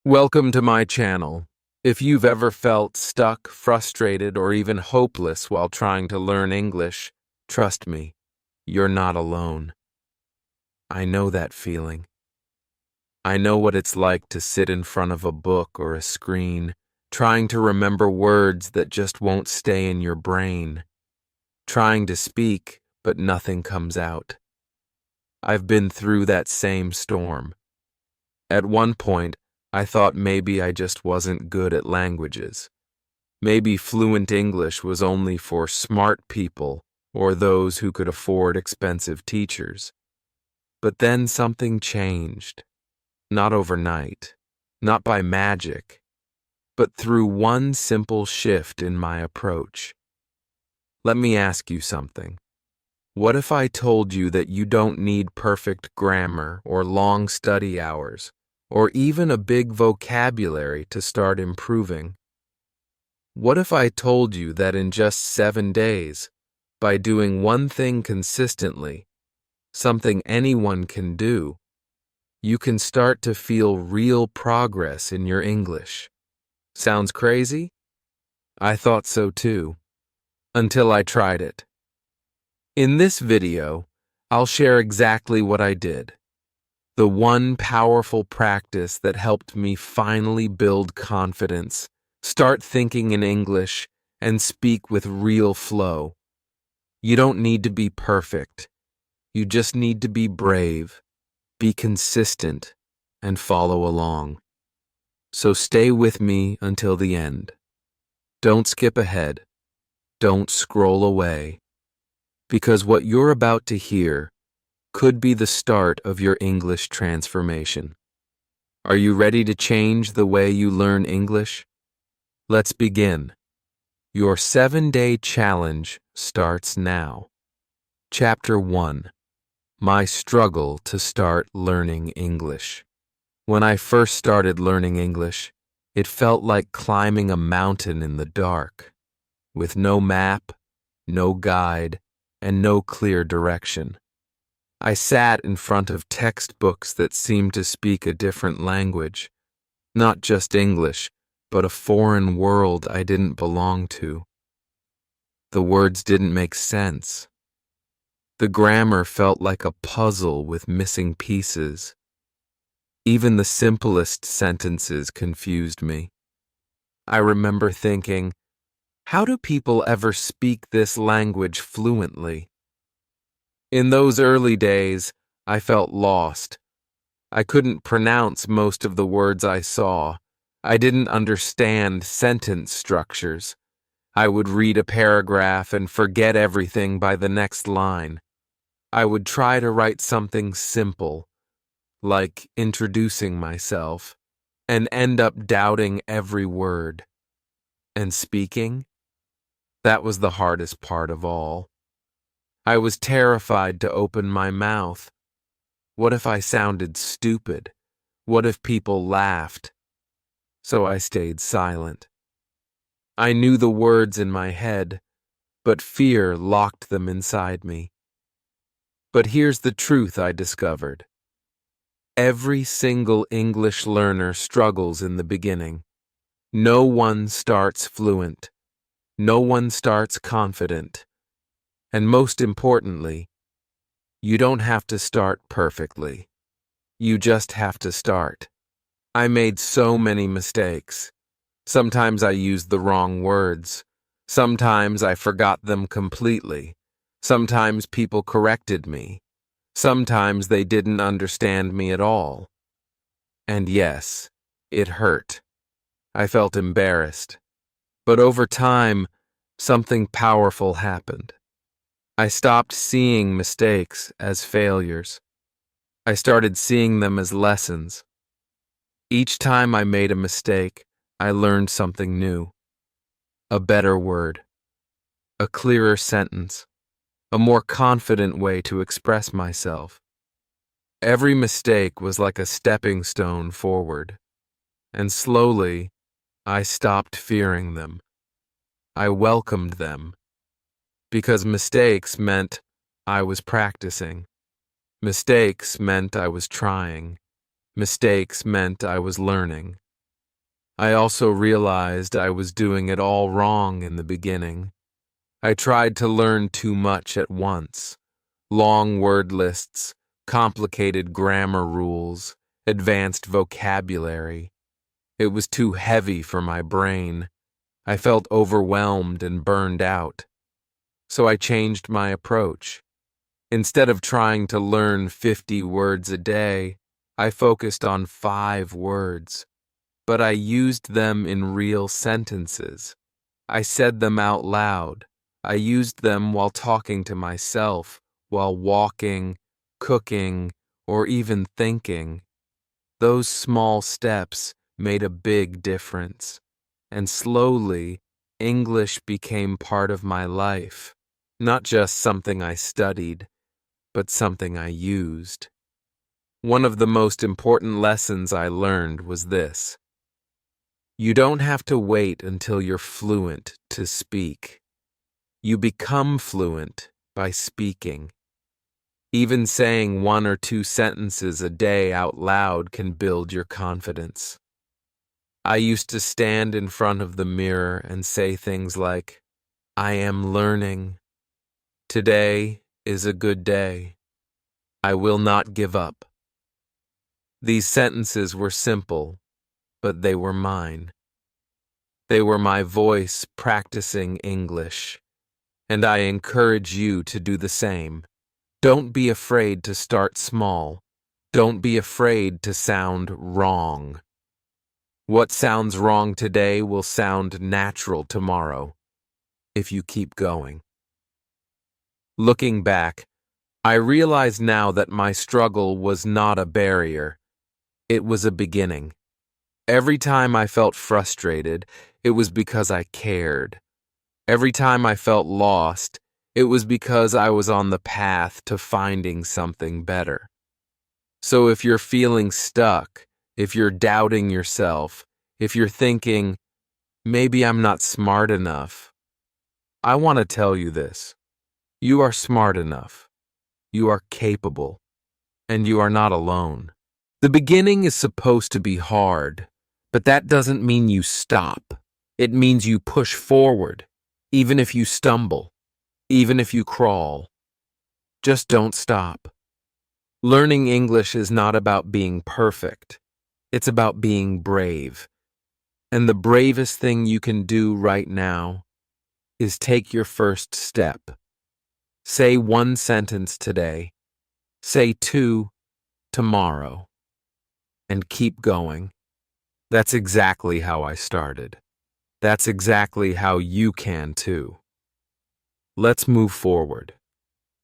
Welcome to my channel. If you've ever felt stuck, frustrated, or even hopeless while trying to learn English, trust me, you're not alone. I know that feeling. I know what it's like to sit in front of a book or a screen, trying to remember words that just won't stay in your brain, trying to speak, but nothing comes out. I've been through that same storm. At one point, I thought maybe I just wasn't good at languages. Maybe fluent English was only for smart people or those who could afford expensive teachers. But then something changed. Not overnight, not by magic, but through one simple shift in my approach. Let me ask you something. What if I told you that you don't need perfect grammar or long study hours, or even a big vocabulary to start improving? What if I told you that in just 7 days, by doing one thing consistently, something anyone can do, you can start to feel real progress in your English? Sounds crazy? I thought so too, until I tried it. In this video, I'll share exactly what I did. The one powerful practice that helped me finally build confidence, start thinking in English, and speak with real flow. You don't need to be perfect. You just need to be brave, be consistent, and follow along. So stay with me until the end. Don't skip ahead. Don't scroll away. Because what you're about to hear could be the start of your English transformation. Are you ready to change the way you learn English? Let's begin. Your 7-day challenge starts now. Chapter 1. My struggle to start learning English. When I first started learning English, it felt like climbing a mountain in the dark, with no map, no guide, and no clear direction. I sat in front of textbooks that seemed to speak a different language, not just English, but a foreign world I didn't belong to. The words didn't make sense. The grammar felt like a puzzle with missing pieces. Even the simplest sentences confused me. I remember thinking, how do people ever speak this language fluently? In those early days, I felt lost. I couldn't pronounce most of the words I saw. I didn't understand sentence structures. I would read a paragraph and forget everything by the next line. I would try to write something simple, like introducing myself, and end up doubting every word. And speaking? That was the hardest part of all. I was terrified to open my mouth. What if I sounded stupid? What if people laughed? So I stayed silent. I knew the words in my head, but fear locked them inside me. But here's the truth I discovered. Every single English learner struggles in the beginning. No one starts fluent. No one starts confident. And most importantly, you don't have to start perfectly. You just have to start. I made so many mistakes. Sometimes I used the wrong words. Sometimes I forgot them completely. Sometimes people corrected me. Sometimes they didn't understand me at all. And yes, it hurt. I felt embarrassed. But over time, something powerful happened. I stopped seeing mistakes as failures. I started seeing them as lessons. Each time I made a mistake, I learned something new. A better word, a clearer sentence, a more confident way to express myself. Every mistake was like a stepping stone forward, and slowly, I stopped fearing them. I welcomed them. Because mistakes meant I was practicing. Mistakes meant I was trying. Mistakes meant I was learning. I also realized I was doing it all wrong in the beginning. I tried to learn too much at once. Long word lists, complicated grammar rules, advanced vocabulary. It was too heavy for my brain. I felt overwhelmed and burned out. So I changed my approach. Instead of trying to learn 50 words a day, I focused on 5 words. But I used them in real sentences. I said them out loud. I used them while talking to myself, while walking, cooking, or even thinking. Those small steps made a big difference. And slowly, English became part of my life. Not just something I studied, but something I used. One of the most important lessons I learned was this. You don't have to wait until you're fluent to speak. You become fluent by speaking. Even saying 1 or 2 sentences a day out loud can build your confidence. I used to stand in front of the mirror and say things like, I am learning. Today is a good day. I will not give up. These sentences were simple, but they were mine. They were my voice practicing English, and I encourage you to do the same. Don't be afraid to start small. Don't be afraid to sound wrong. What sounds wrong today will sound natural tomorrow, if you keep going. Looking back, I realize now that my struggle was not a barrier. It was a beginning. Every time I felt frustrated, it was because I cared. Every time I felt lost, it was because I was on the path to finding something better. So if you're feeling stuck, if you're doubting yourself, if you're thinking, maybe I'm not smart enough, I want to tell you this. You are smart enough. You are capable. And you are not alone. The beginning is supposed to be hard, but that doesn't mean you stop. It means you push forward, even if you stumble, even if you crawl. Just don't stop. Learning English is not about being perfect. It's about being brave. And the bravest thing you can do right now is take your first step. Say 1 sentence today. Say 2 tomorrow. And keep going. That's exactly how I started. That's exactly how you can too. Let's move forward.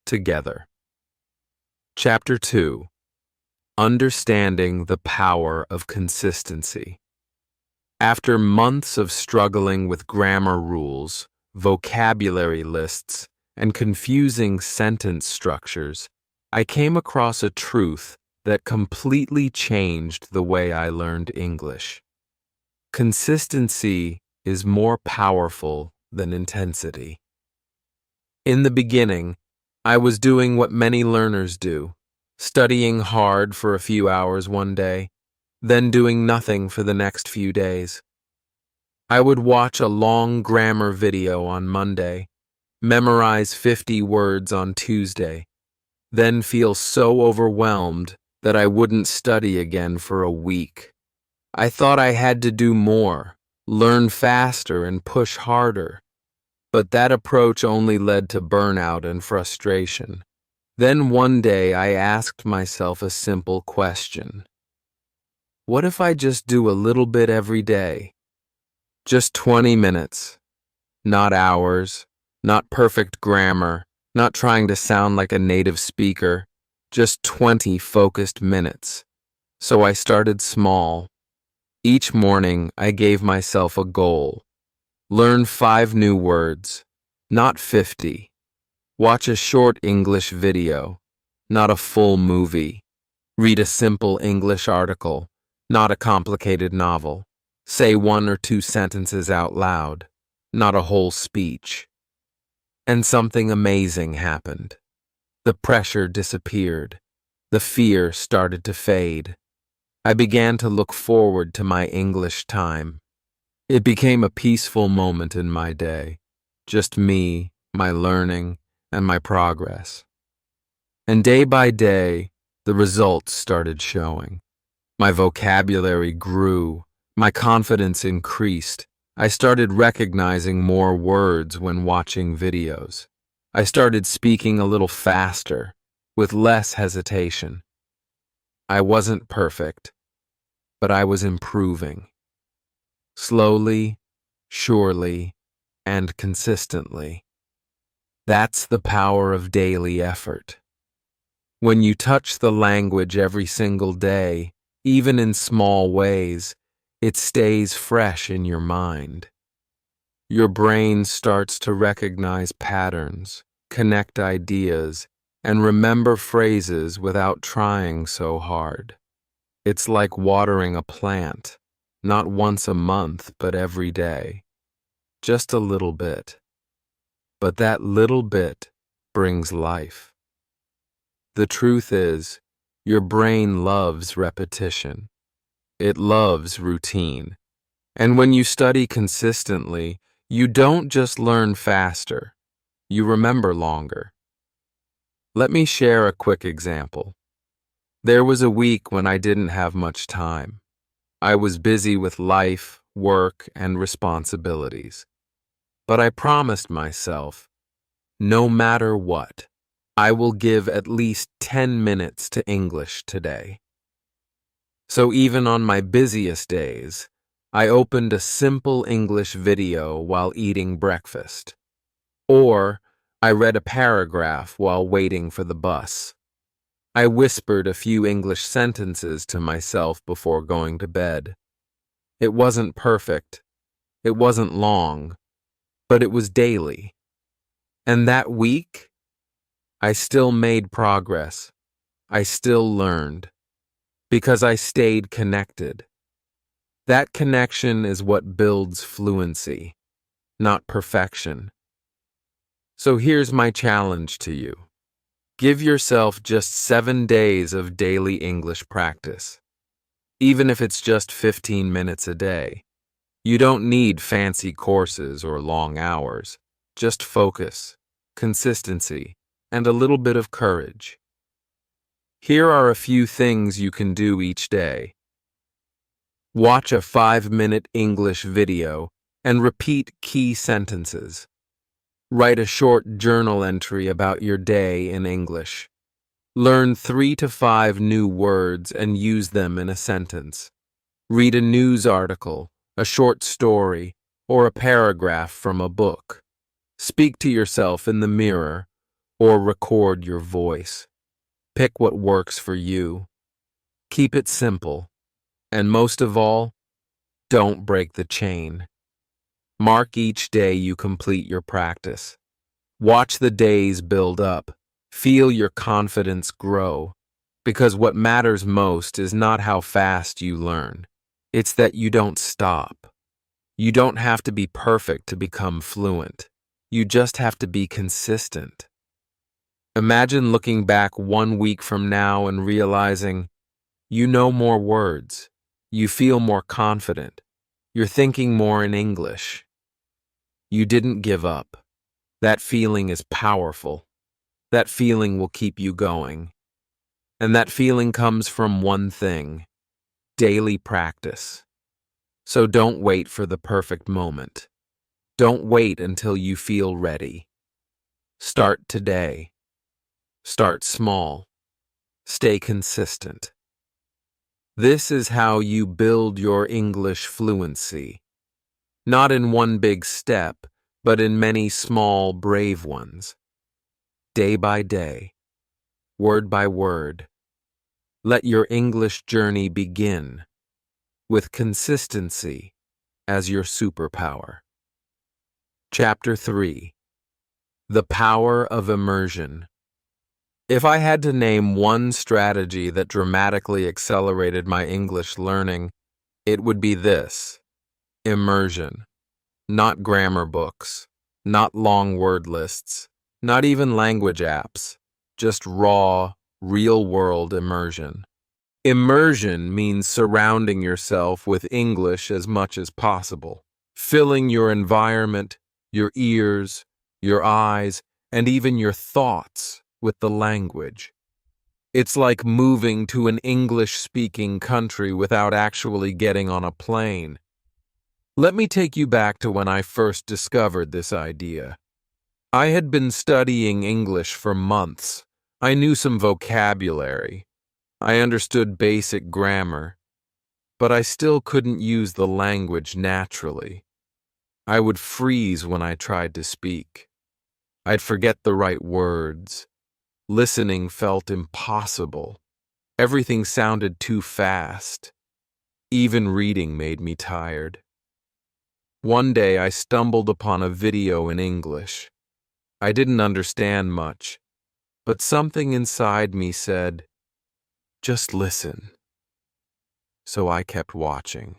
Together. Chapter 2. Understanding the power of consistency. After months of struggling with grammar rules, vocabulary lists, and confusing sentence structures, I came across a truth that completely changed the way I learned English. Consistency is more powerful than intensity. In the beginning, I was doing what many learners do, studying hard for a few hours one day, then doing nothing for the next few days. I would watch a long grammar video on Monday, memorize 50 words on Tuesday, then feel so overwhelmed that I wouldn't study again for a week. I thought I had to do more, learn faster, and push harder. But that approach only led to burnout and frustration. Then one day I asked myself a simple question. What if I just do a little bit every day? Just 20 minutes. Not hours, not perfect grammar, not trying to sound like a native speaker. Just 20 focused minutes. So I started small. Each morning I gave myself a goal. Learn 5 new words, not 50. Watch a short English video, not a full movie. Read a simple English article, not a complicated novel. Say 1 or 2 sentences out loud, not a whole speech. And something amazing happened. The pressure disappeared. The fear started to fade. I began to look forward to my English time. It became a peaceful moment in my day, just me, my learning, and my progress. And day by day, the results started showing. My vocabulary grew, my confidence increased. I started recognizing more words when watching videos. I started speaking a little faster, with less hesitation. I wasn't perfect, but I was improving. Slowly, surely, and consistently. That's the power of daily effort. When you touch the language every single day, even in small ways, it stays fresh in your mind. Your brain starts to recognize patterns, connect ideas, and remember phrases without trying so hard. It's like watering a plant, not once a month, but every day. Just a little bit. But that little bit brings life. The truth is, your brain loves repetition. It loves routine. And when you study consistently, you don't just learn faster, you remember longer. Let me share a quick example. There was a week when I didn't have much time. I was busy with life, work, and responsibilities. But I promised myself, no matter what, I will give at least 10 minutes to English today. So even on my busiest days, I opened a simple English video while eating breakfast. Or I read a paragraph while waiting for the bus. I whispered a few English sentences to myself before going to bed. It wasn't perfect. It wasn't long, but it was daily. And that week, I still made progress. I still learned. Because I stayed connected. That connection is what builds fluency, not perfection. So here's my challenge to you. Give yourself just 7 days of daily English practice. Even if it's just 15 minutes a day. You don't need fancy courses or long hours. Just focus, consistency, and a little bit of courage. Here are a few things you can do each day. Watch a 5-minute English video and repeat key sentences. Write a short journal entry about your day in English. Learn 3 to 5 new words and use them in a sentence. Read a news article, a short story, or a paragraph from a book. Speak to yourself in the mirror or record your voice. Pick what works for you. Keep it simple. And most of all, don't break the chain. Mark each day you complete your practice. Watch the days build up. Feel your confidence grow. Because what matters most is not how fast you learn. It's that you don't stop. You don't have to be perfect to become fluent. You just have to be consistent. Imagine looking back 1 week from now and realizing you know more words, you feel more confident, you're thinking more in English. You didn't give up. That feeling is powerful. That feeling will keep you going. And that feeling comes from one thing: daily practice. So don't wait for the perfect moment. Don't wait until you feel ready. Start today. Start small. Stay consistent. This is how you build your English fluency. Not in one big step, but in many small, brave ones. Day by day, word by word. Let your English journey begin with consistency as your superpower. Chapter 3. The Power of Immersion. If I had to name one strategy that dramatically accelerated my English learning, it would be this: immersion. Not grammar books, not long word lists, not even language apps, just raw, real-world immersion. Immersion means surrounding yourself with English as much as possible. filling your environment, your ears, your eyes, and even your thoughts with the language. It's like moving to an English-speaking country without actually getting on a plane. Let me take you back to when I first discovered this idea. I had been studying English for months. I knew some vocabulary. I understood basic grammar, but I still couldn't use the language naturally. I would freeze when I tried to speak. I'd forget the right words. Listening felt impossible. Everything sounded too fast. Even reading made me tired. One day I stumbled upon a video in English. I didn't understand much, but something inside me said, "Just listen." So I kept watching.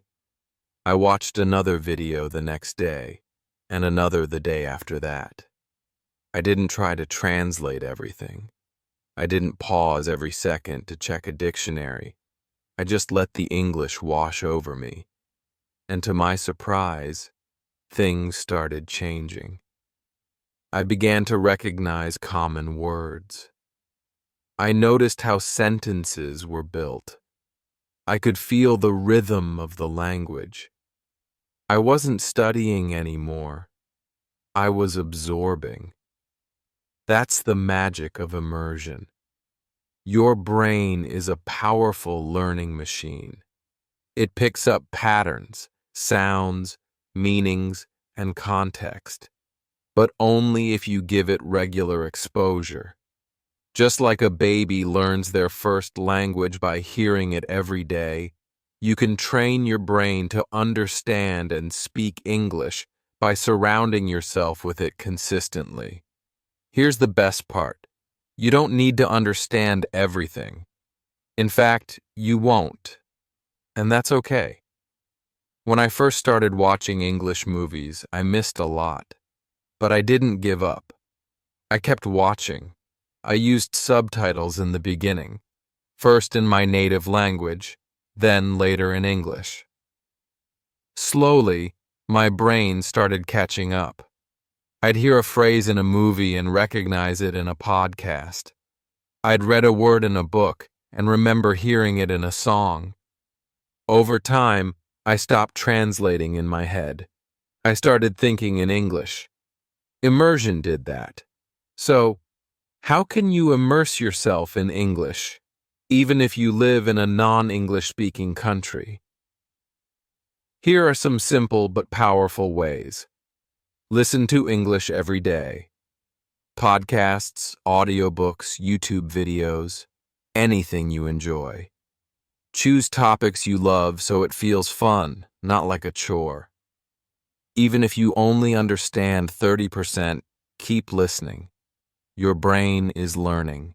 I watched another video the next day, and another the day after that. I didn't try to translate everything. I didn't pause every second to check a dictionary. I just let the English wash over me. And to my surprise, things started changing. I began to recognize common words. I noticed how sentences were built. I could feel the rhythm of the language. I wasn't studying anymore. I was absorbing. That's the magic of immersion. Your brain is a powerful learning machine. It picks up patterns, sounds, meanings, and context, but only if you give it regular exposure. Just like a baby learns their first language by hearing it every day, you can train your brain to understand and speak English by surrounding yourself with it consistently. Here's the best part. You don't need to understand everything. In fact, you won't. And that's okay. When I first started watching English movies, I missed a lot. But I didn't give up. I kept watching. I used subtitles in the beginning, first in my native language, then later in English. Slowly, my brain started catching up. I'd hear a phrase in a movie and recognize it in a podcast. I'd read a word in a book and remember hearing it in a song. Over time, I stopped translating in my head. I started thinking in English. Immersion did that. So, how can you immerse yourself in English, even if you live in a non-English speaking country? Here are some simple but powerful ways. Listen to English every day. Podcasts, audiobooks, YouTube videos, anything you enjoy. Choose topics you love so it feels fun, not like a chore. Even if you only understand 30%, keep listening. Your brain is learning.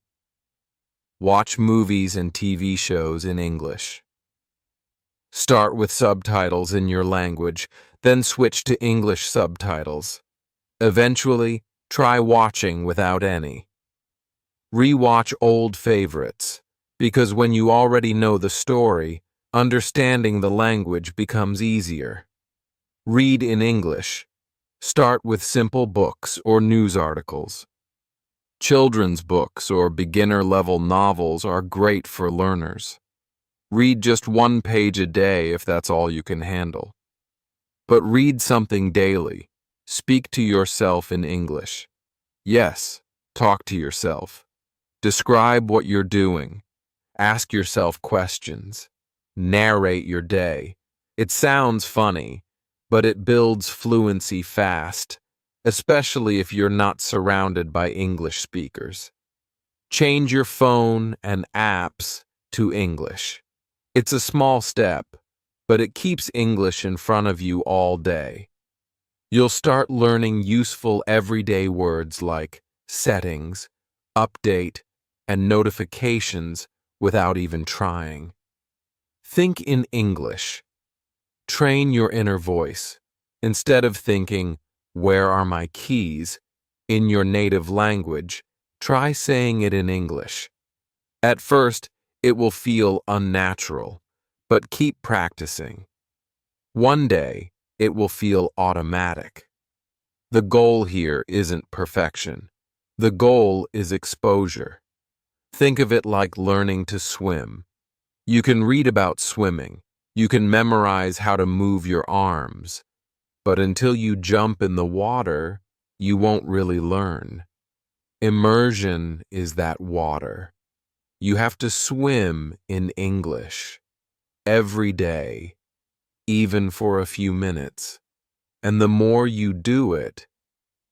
Watch movies and TV shows in English. Start with subtitles in your language, then switch to English subtitles. Eventually, try watching without any. Rewatch old favorites, because when you already know the story, understanding the language becomes easier. Read in English. Start with simple books or news articles. Children's books or beginner-level novels are great for learners. Read just one page a day if that's all you can handle. But read something daily. Speak to yourself in English. Yes, talk to yourself. Describe what you're doing. Ask yourself questions. Narrate your day. It sounds funny, but it builds fluency fast, especially if you're not surrounded by English speakers. Change your phone and apps to English. It's a small step, but it keeps English in front of you all day. You'll start learning useful everyday words like settings, update, and notifications without even trying. Think in English. Train your inner voice. Instead of thinking, "Where are my keys?" in your native language, try saying it in English. At first, it will feel unnatural, but keep practicing. One day, it will feel automatic. The goal here isn't perfection. The goal is exposure. Think of it like learning to swim. You can read about swimming. You can memorize how to move your arms. But until you jump in the water, you won't really learn. Immersion is that water. You have to swim in English every day, even for a few minutes. And the more you do it,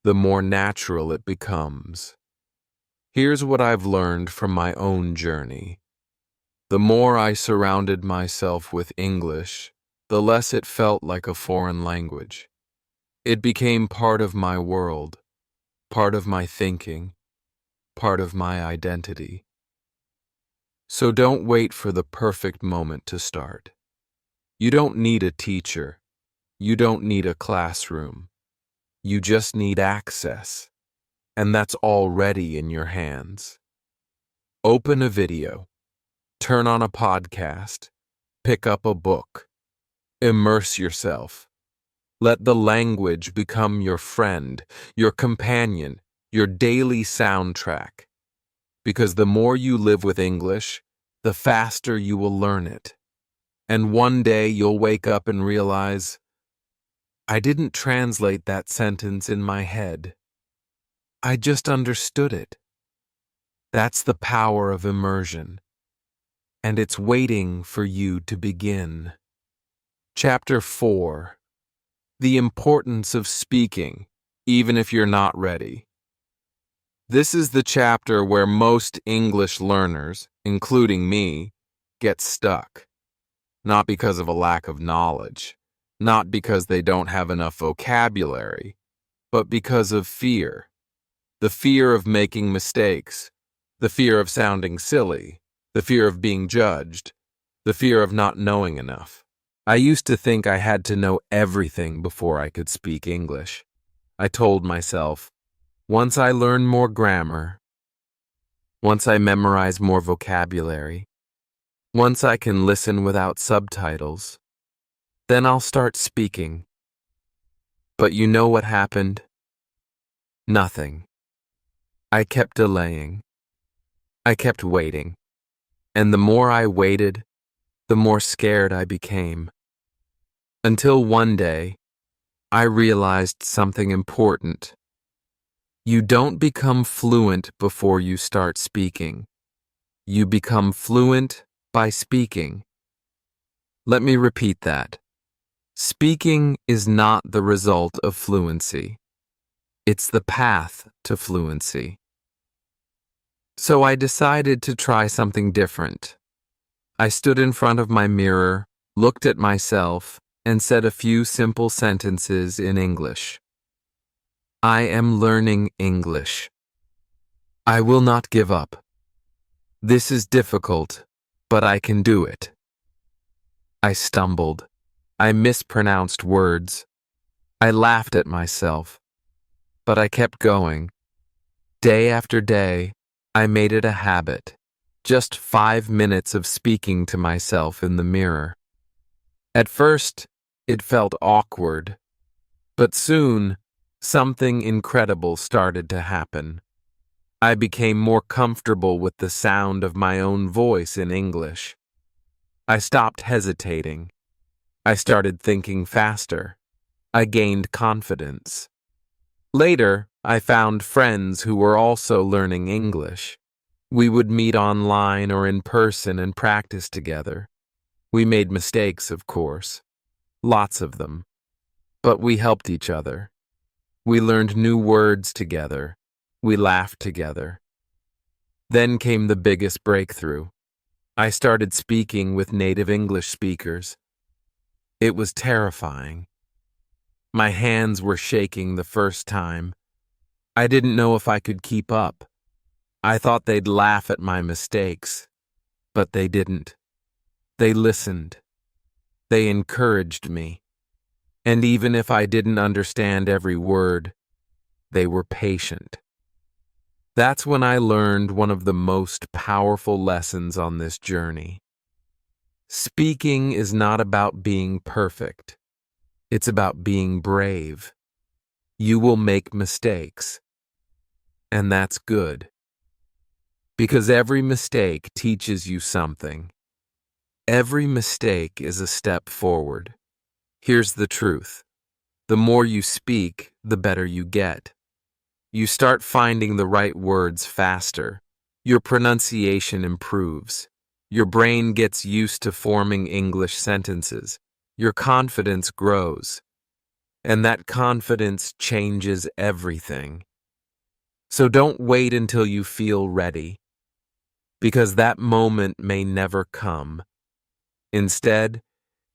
the more natural it becomes. Here's what I've learned from my own journey. The more I surrounded myself with English, the less it felt like a foreign language. It became part of my world, part of my thinking, part of my identity. So don't wait for the perfect moment to start. You don't need a teacher. You don't need a classroom. You just need access, and that's already in your hands. Open a video, turn on a podcast, pick up a book, immerse yourself. Let the language become your friend, your companion, your daily soundtrack. Because the more you live with English, the faster you will learn it. And one day you'll wake up and realize, I didn't translate that sentence in my head. I just understood it. That's the power of immersion. And it's waiting for you to begin. Chapter 4. The importance of speaking, even if you're not ready. This is the chapter where most English learners, including me, get stuck. Not because of a lack of knowledge, not because they don't have enough vocabulary, but because of fear. The fear of making mistakes, the fear of sounding silly, the fear of being judged, the fear of not knowing enough. I used to think I had to know everything before I could speak English. I told myself, once I learn more grammar, once I memorize more vocabulary, once I can listen without subtitles, then I'll start speaking. But you know what happened? Nothing. I kept delaying. I kept waiting. And the more I waited, the more scared I became. Until one day, I realized something important. You don't become fluent before you start speaking. You become fluent by speaking. Let me repeat that. Speaking is not the result of fluency. It's the path to fluency. So I decided to try something different. I stood in front of my mirror, looked at myself, and said a few simple sentences in English. I am learning English. I will not give up. This is difficult, but I can do it. I stumbled. I mispronounced words. I laughed at myself. But I kept going. Day after day, I made it a habit. Just 5 minutes of speaking to myself in the mirror. At first, it felt awkward. But soon, something incredible started to happen. I became more comfortable with the sound of my own voice in English. I stopped hesitating. I started thinking faster. I gained confidence. Later, I found friends who were also learning English. We would meet online or in person and practice together. We made mistakes, of course. Lots of them. But we helped each other. We learned new words together. We laughed together. Then came the biggest breakthrough. I started speaking with native English speakers. It was terrifying. My hands were shaking the first time. I didn't know if I could keep up. I thought they'd laugh at my mistakes, but they didn't. They listened. They encouraged me. And even if I didn't understand every word, they were patient. That's when I learned one of the most powerful lessons on this journey. Speaking is not about being perfect. It's about being brave. You will make mistakes. And that's good. Because every mistake teaches you something. Every mistake is a step forward. Here's the truth. The more you speak, the better you get. You start finding the right words faster. Your pronunciation improves. Your brain gets used to forming English sentences. Your confidence grows. And that confidence changes everything. So don't wait until you feel ready, because that moment may never come. Instead,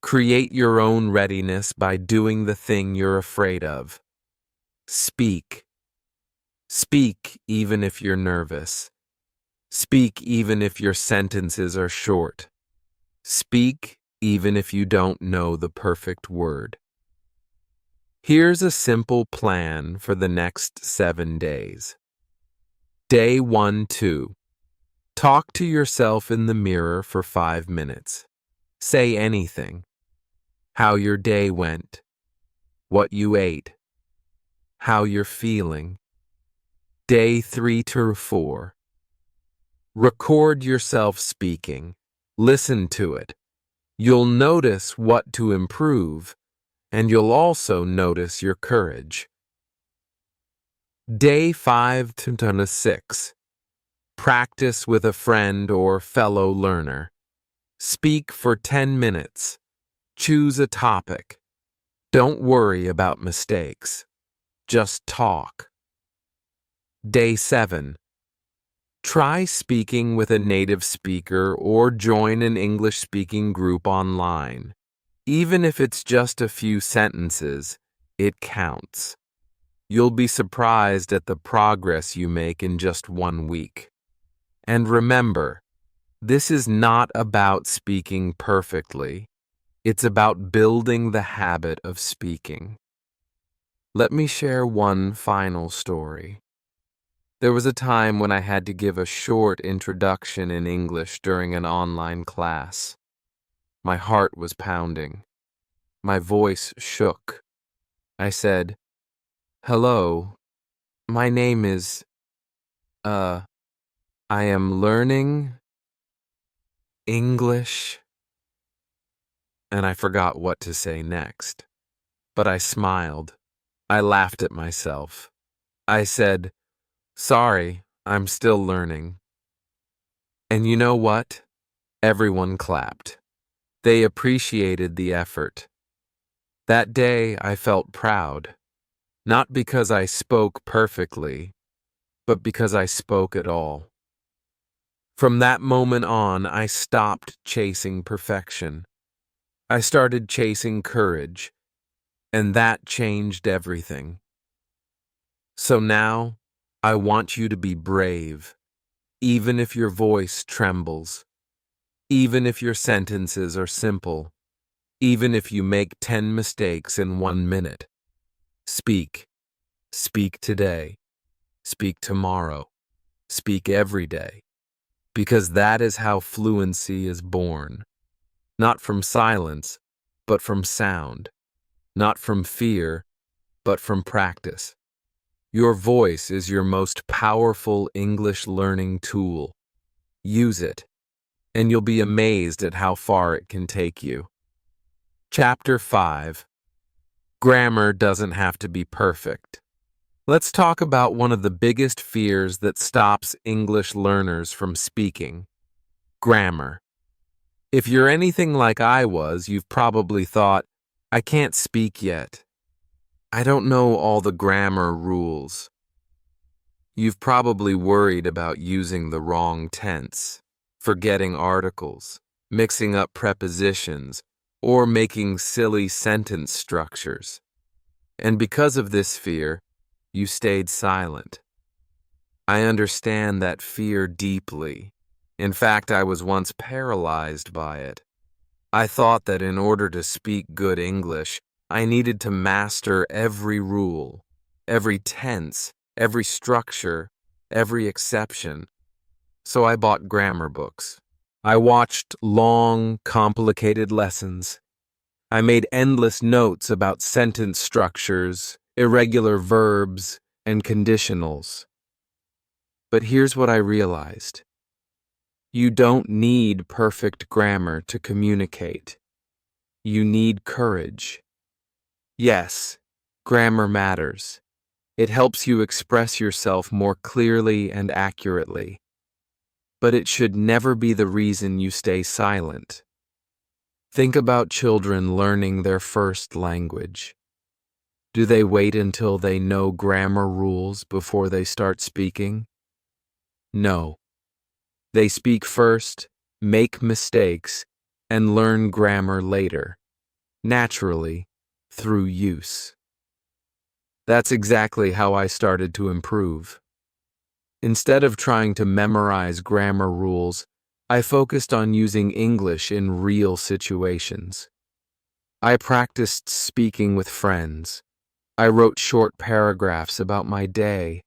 create your own readiness by doing the thing you're afraid of. Speak. Speak even if you're nervous. Speak even if your sentences are short. Speak even if you don't know the perfect word. Here's a simple plan for the next 7 days. Day 1-2. Talk to yourself in the mirror for 5 minutes. Say anything. How your day went. What you ate. How you're feeling. Day 3-4. Record yourself speaking. Listen to it. You'll notice what to improve, and you'll also notice your courage. Day 5-6. Practice with a friend or fellow learner. Speak for 10 minutes. Choose a topic. Don't worry about mistakes. Just talk. Day 7. Try speaking with a native speaker or join an English-speaking group online. Even if it's just a few sentences, it counts. You'll be surprised at the progress you make in just 1 week. And remember, this is not about speaking perfectly. It's about building the habit of speaking. Let me share one final story. There was a time when I had to give a short introduction in English during an online class. My heart was pounding. My voice shook. I said, "Hello, my name is, I am learning English," and I forgot what to say next. But I smiled. I laughed at myself. I said, "Sorry, I'm still learning." And you know what? Everyone clapped. They appreciated the effort. That day I felt proud, not because I spoke perfectly, but because I spoke at all. From that moment on, I stopped chasing perfection. I started chasing courage, and that changed everything. So now, I want you to be brave, even if your voice trembles, even if your sentences are simple, even if you make 10 mistakes in 1 minute. Speak. Speak today. Speak tomorrow. Speak every day. Because that is how fluency is born. Not from silence, but from sound. Not from fear, but from practice. Your voice is your most powerful English learning tool. Use it, and you'll be amazed at how far it can take you. Chapter 5. Grammar doesn't have to be perfect. Let's talk about one of the biggest fears that stops English learners from speaking. Grammar. If you're anything like I was, you've probably thought, "I can't speak yet. I don't know all the grammar rules." You've probably worried about using the wrong tense, forgetting articles, mixing up prepositions, or making silly sentence structures. And because of this fear, you stayed silent. I understand that fear deeply. In fact, I was once paralyzed by it. I thought that in order to speak good English, I needed to master every rule, every tense, every structure, every exception. So I bought grammar books. I watched long, complicated lessons. I made endless notes about sentence structures, irregular verbs, and conditionals. But here's what I realized. You don't need perfect grammar to communicate. You need courage. Yes, grammar matters. It helps you express yourself more clearly and accurately. But it should never be the reason you stay silent. Think about children learning their first language. Do they wait until they know grammar rules before they start speaking? No. They speak first, make mistakes, and learn grammar later, naturally, through use. That's exactly how I started to improve. Instead of trying to memorize grammar rules, I focused on using English in real situations. I practiced speaking with friends. I wrote short paragraphs about my day.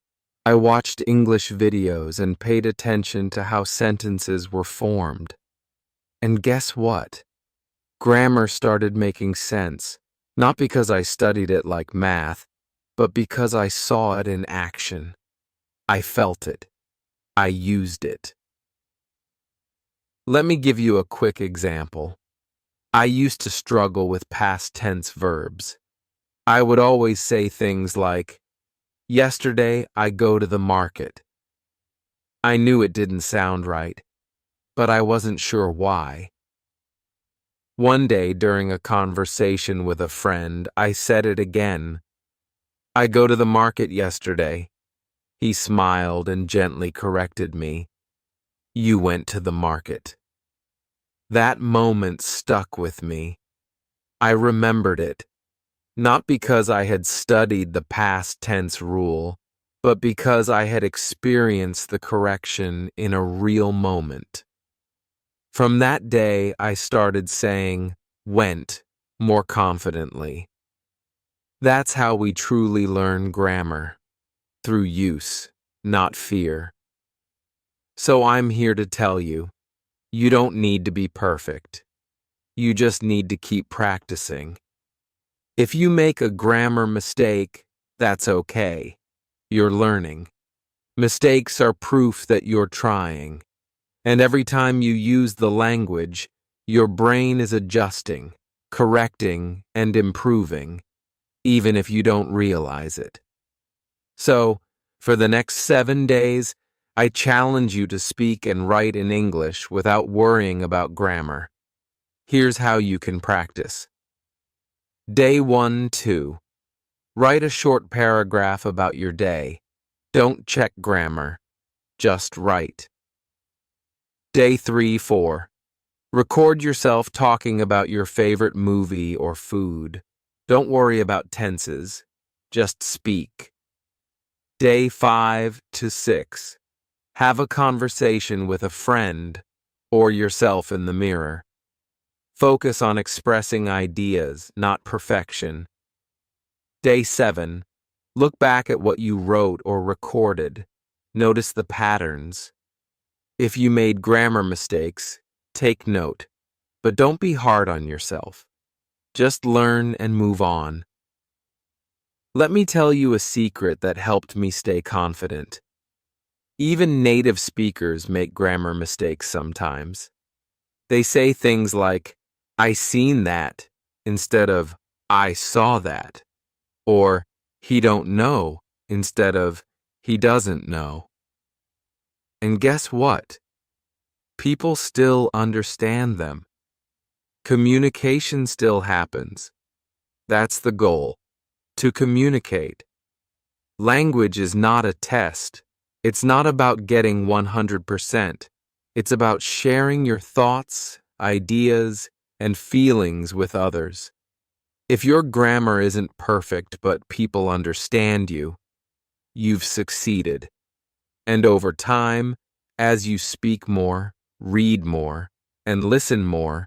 I watched English videos and paid attention to how sentences were formed. And guess what? Grammar started making sense, not because I studied it like math, but because I saw it in action. I felt it. I used it. Let me give you a quick example. I used to struggle with past tense verbs. I would always say things like, "Yesterday I go to the market." I knew it didn't sound right, but I wasn't sure why. One day during a conversation with a friend, I said it again. "I go to the market yesterday." He smiled and gently corrected me. "You went to the market." That moment stuck with me. I remembered it, not because I had studied the past tense rule, but because I had experienced the correction in a real moment. From that day, I started saying "went" more confidently. That's how we truly learn grammar, through use, not fear. So I'm here to tell you, you don't need to be perfect. You just need to keep practicing. If you make a grammar mistake, that's okay. You're learning. Mistakes are proof that you're trying. And every time you use the language, your brain is adjusting, correcting, and improving, even if you don't realize it. So, for the next 7 days, I challenge you to speak and write in English without worrying about grammar. Here's how you can practice. Day 1-2. Write a short paragraph about your day. Don't check grammar. Just write. Day 3-4. Record yourself talking about your favorite movie or food. Don't worry about tenses. Just speak. Day 5-6. Have a conversation with a friend or yourself in the mirror. Focus on expressing ideas, not perfection. Day 7. Look back at what you wrote or recorded. Notice the patterns. If you made grammar mistakes, take note, but don't be hard on yourself. Just learn and move on. Let me tell you a secret that helped me stay confident. Even native speakers make grammar mistakes sometimes. They say things like, "I seen that," instead of "I saw that," or "he don't know," instead of "he doesn't know." And guess what? People still understand them. Communication still happens. That's the goal, to communicate. Language is not a test. It's not about getting 100%. It's about sharing your thoughts, ideas, and feelings with others. If your grammar isn't perfect but people understand you, you've succeeded. And over time, as you speak more, read more, and listen more,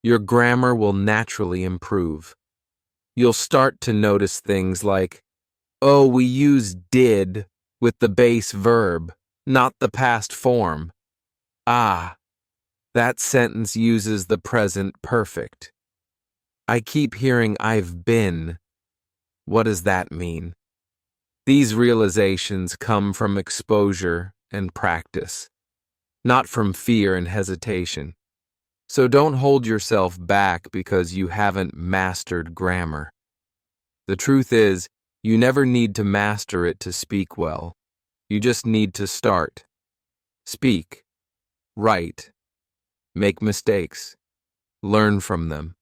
your grammar will naturally improve. You'll start to notice things like, "Oh, we use did with the base verb, not the past form. Ah, that sentence uses the present perfect." I keep hearing I've been. What does that mean? These realizations come from exposure and practice, not from fear and hesitation. So don't hold yourself back because you haven't mastered grammar. The truth is, you never need to master it to speak well. You just need to start. Speak, write, make mistakes, learn from them,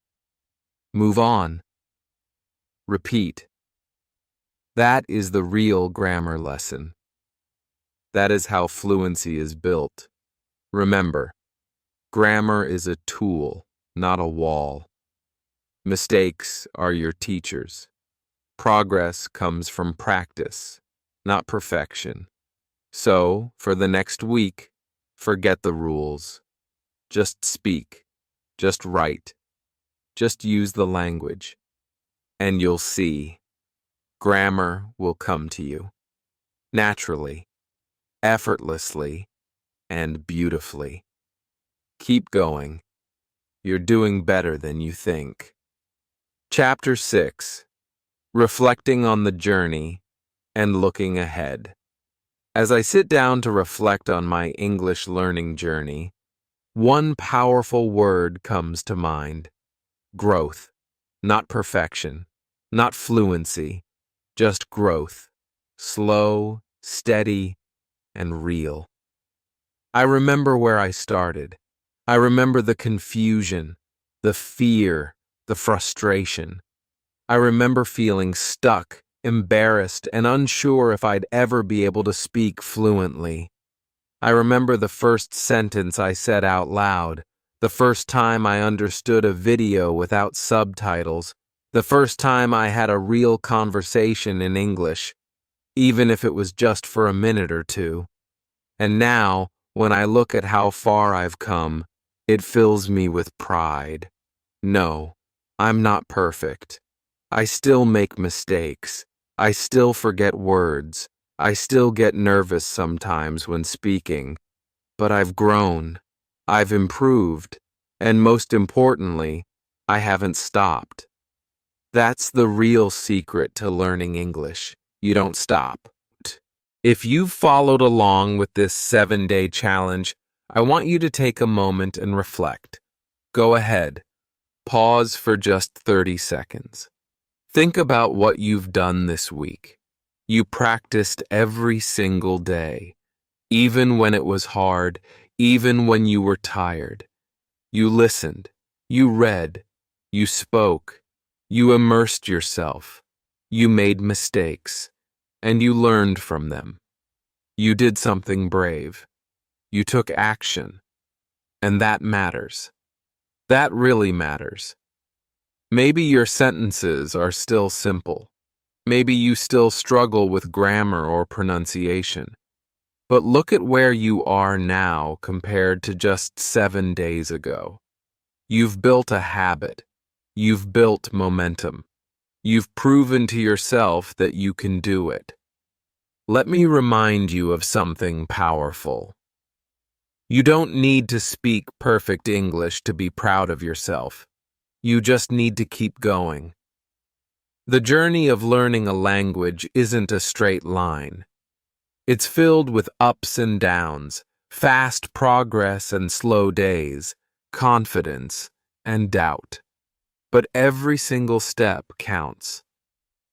move on, repeat. That is the real grammar lesson. That is how fluency is built. Remember, grammar is a tool, not a wall. Mistakes are your teachers. Progress comes from practice, not perfection. So, for the next week, forget the rules. Just speak. Just write. Just use the language. And you'll see. Grammar will come to you. Naturally, effortlessly, and beautifully. Keep going. You're doing better than you think. Chapter 6. Reflecting on the journey and looking ahead. As I sit down to reflect on my English learning journey, one powerful word comes to mind. Growth. Not perfection. Not fluency. Just growth. Slow, steady, and real. I remember where I started. I remember the confusion, the fear, the frustration. I remember feeling stuck, embarrassed, and unsure if I'd ever be able to speak fluently. I remember the first sentence I said out loud, the first time I understood a video without subtitles, the first time I had a real conversation in English, even if it was just for a minute or two. And now, when I look at how far I've come, it fills me with pride. No, I'm not perfect. I still make mistakes. I still forget words. I still get nervous sometimes when speaking. But I've grown. I've improved. And most importantly, I haven't stopped. That's the real secret to learning English. You don't stop. If you've followed along with this 7-day challenge, I want you to take a moment and reflect. Go ahead. Pause for just 30 seconds. Think about what you've done this week. You practiced every single day, even when it was hard, even when you were tired. You listened, you read, you spoke, you immersed yourself, you made mistakes, and you learned from them. You did something brave. You took action, and that matters. That really matters. Maybe your sentences are still simple. Maybe you still struggle with grammar or pronunciation. But look at where you are now compared to just 7 days ago. You've built a habit. You've built momentum. You've proven to yourself that you can do it. Let me remind you of something powerful. You don't need to speak perfect English to be proud of yourself. You just need to keep going. The journey of learning a language isn't a straight line. It's filled with ups and downs, fast progress and slow days, confidence and doubt. But every single step counts.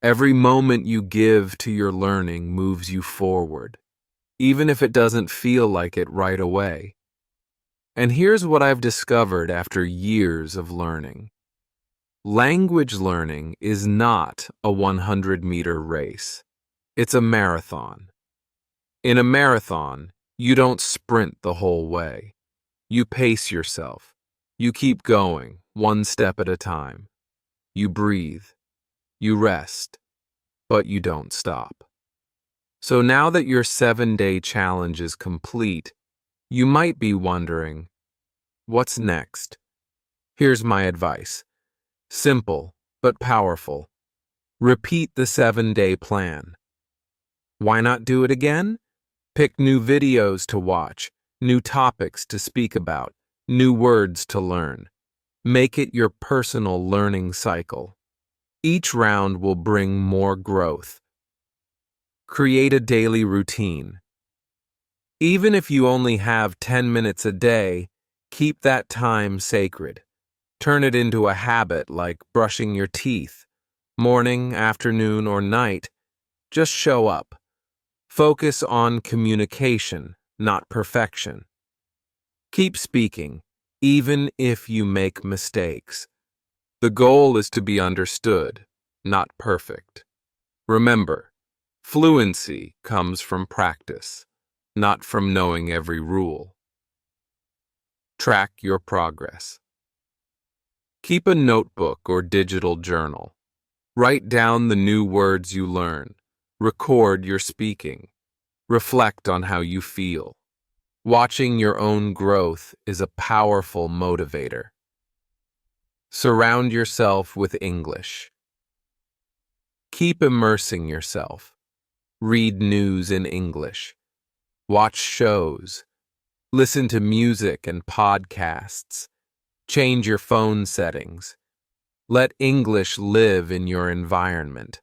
Every moment you give to your learning moves you forward, even if it doesn't feel like it right away. And here's what I've discovered after years of learning. Language learning is not a 100-meter race. It's a marathon. In a marathon, you don't sprint the whole way. You pace yourself. You keep going, one step at a time. You breathe. You rest. But you don't stop. So now that your 7-day challenge is complete, you might be wondering, what's next? Here's my advice. Simple, but powerful. Repeat the 7-day plan. Why not do it again? Pick new videos to watch, new topics to speak about, new words to learn. Make it your personal learning cycle. Each round will bring more growth. Create a daily routine. Even if you only have 10 minutes a day, keep that time sacred. Turn it into a habit like brushing your teeth. Morning, afternoon, or night, just show up. Focus on communication, not perfection. Keep speaking, even if you make mistakes. The goal is to be understood, not perfect. Remember, fluency comes from practice, not from knowing every rule. Track your progress. Keep a notebook or digital journal. Write down the new words you learn. Record your speaking. Reflect on how you feel. Watching your own growth is a powerful motivator. Surround yourself with English. Keep immersing yourself. Read news in English. Watch shows. Listen to music and podcasts. Change your phone settings. Let English live in your environment.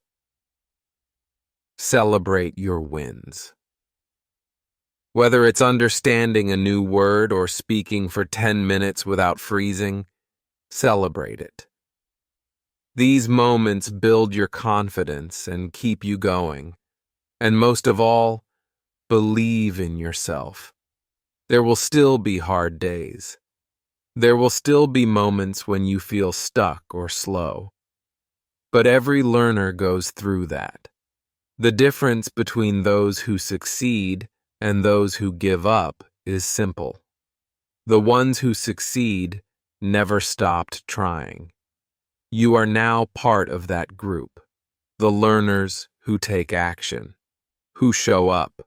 Celebrate your wins. Whether it's understanding a new word or speaking for 10 minutes without freezing, celebrate it. These moments build your confidence and keep you going. And most of all, believe in yourself. There will still be hard days. There will still be moments when you feel stuck or slow. But every learner goes through that. The difference between those who succeed and those who give up is simple. The ones who succeed never stopped trying. You are now part of that group, the learners who take action, who show up,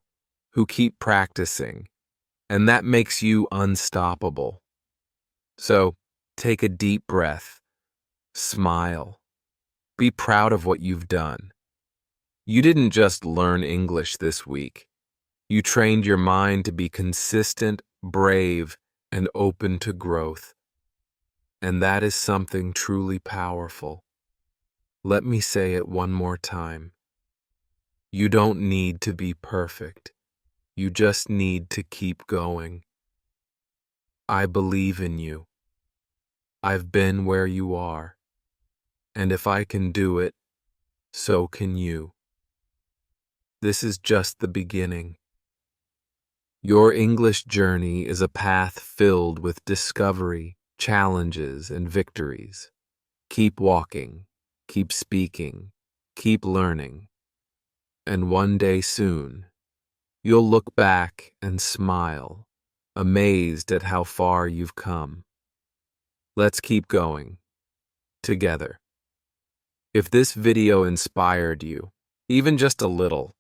who keep practicing, and that makes you unstoppable. So, take a deep breath, smile, be proud of what you've done. You didn't just learn English this week. You trained your mind to be consistent, brave, and open to growth. And that is something truly powerful. Let me say it one more time. You don't need to be perfect. You just need to keep going. I believe in you. I've been where you are. And if I can do it, so can you. This is just the beginning. Your English journey is a path filled with discovery, challenges, and victories. Keep walking, keep speaking, keep learning. And one day soon, you'll look back and smile, amazed at how far you've come. Let's keep going, together. If this video inspired you, even just a little,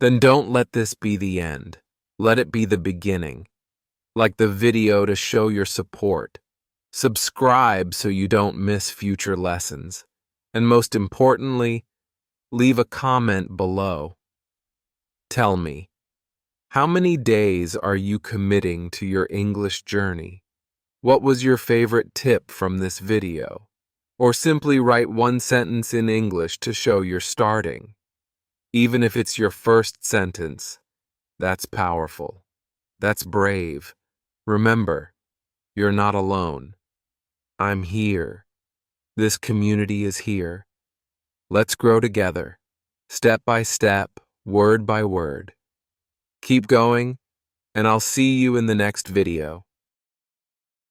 then don't let this be the end. Let it be the beginning. Like the video to show your support. Subscribe so you don't miss future lessons. And most importantly, leave a comment below. Tell me, how many days are you committing to your English journey? What was your favorite tip from this video? Or simply write one sentence in English to show you're starting. Even if it's your first sentence, that's powerful. That's brave. Remember, you're not alone. I'm here. This community is here. Let's grow together, step by step, word by word. Keep going, and I'll see you in the next video.